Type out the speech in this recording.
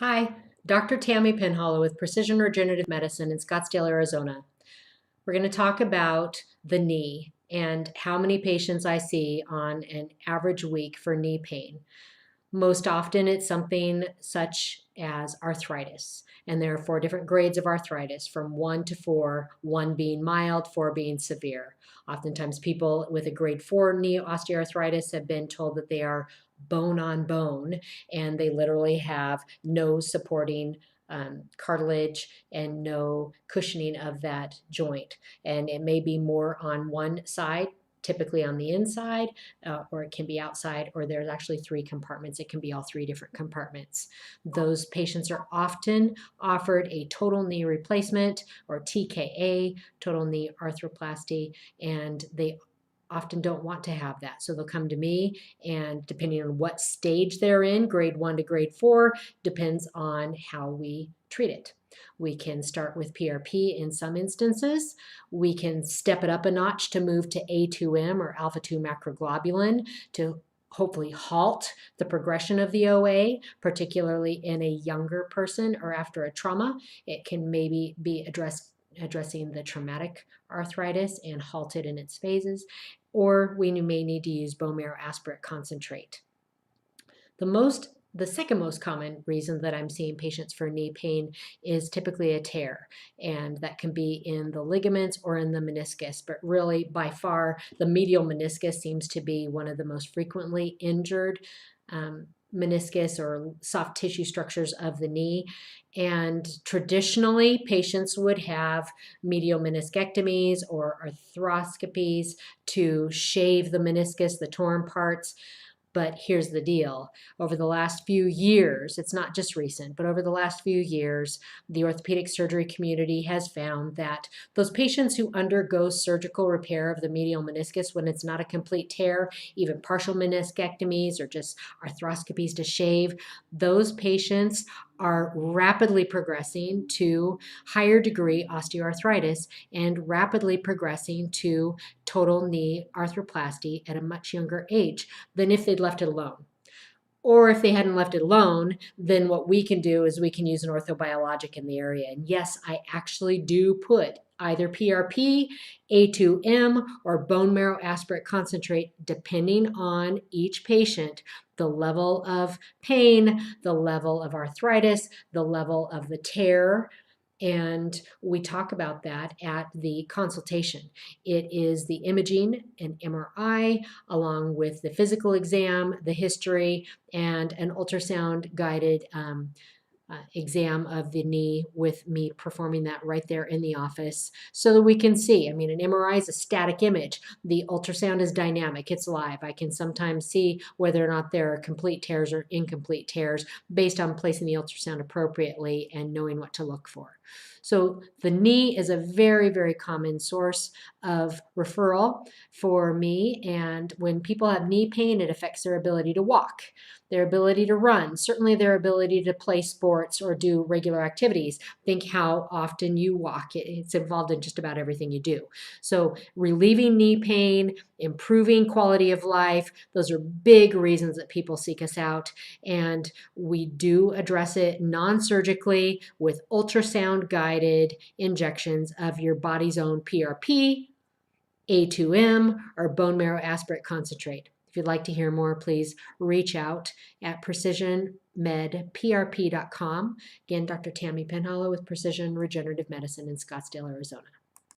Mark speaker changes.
Speaker 1: Hi, Dr. Tammy Penhollow with Precision Regenerative Medicine in Scottsdale, Arizona. We're going to talk about the knee and how many patients I see on an average week for knee pain. Most often it's something such as arthritis, and there are 4 different grades of arthritis from 1 to 4, 1 being mild, 4 being severe. Oftentimes people with a grade 4 knee osteoarthritis have been told that they are bone on bone, and they literally have no supporting cartilage and no cushioning of that joint. And it may be more on one side, typically on the inside, or it can be outside, or there's actually 3 compartments. It can be all 3 different compartments. Those patients are often offered a total knee replacement, or TKA, total knee arthroplasty, and they often don't want to have that. So they'll come to me, and depending on what stage they're in, grade 1 to grade 4, depends on how we treat it. We can start with PRP in some instances. We can step it up a notch to move to A2M, or alpha-2 macroglobulin, to hopefully halt the progression of the OA, particularly in a younger person or after a trauma. It can maybe be addressing the traumatic arthritis and halt it in its phases, or we may need to use bone marrow aspirate concentrate. The second most common reason that I'm seeing patients for knee pain is typically a tear, and that can be in the ligaments or in the meniscus, but really by far the medial meniscus seems to be one of the most frequently injured meniscus or soft tissue structures of the knee. And traditionally, patients would have medial meniscectomies or arthroscopies to shave the meniscus, the torn parts. But here's the deal. Over the last few years, it's not just recent, but over the last few years, the orthopedic surgery community has found that those patients who undergo surgical repair of the medial meniscus when it's not a complete tear, even partial meniscectomies or just arthroscopies to shave, those patients are rapidly progressing to higher degree osteoarthritis and rapidly progressing to total knee arthroplasty at a much younger age than if they'd left it alone. Or if they hadn't left it alone, then what we can do is we can use an orthobiologic in the area. And yes, I actually do put either PRP, A2M, or bone marrow aspirate concentrate, depending on each patient, the level of pain, the level of arthritis, the level of the tear. And we talk about that at the consultation. It is the imaging and MRI, along with the physical exam, the history, and an ultrasound guided exam of the knee, with me performing that right there in the office so that we can see. I mean, an MRI is a static image. The ultrasound is dynamic. It's live. I can sometimes see whether or not there are complete tears or incomplete tears based on placing the ultrasound appropriately and knowing what to look for. So the knee is a very, very common source of referral for me. And when people have knee pain, it affects their ability to walk, their ability to run, certainly their ability to play sports or do regular activities. Think how often you walk. It's involved in just about everything you do. So relieving knee pain, improving quality of life, those are big reasons that people seek us out. And we do address it non-surgically with ultrasound guided injections of your body's own PRP, A2M, or bone marrow aspirate concentrate. If you'd like to hear more, please reach out at precisionmedprp.com. Again, Dr. Tammy Penhollow with Precision Regenerative Medicine in Scottsdale, Arizona.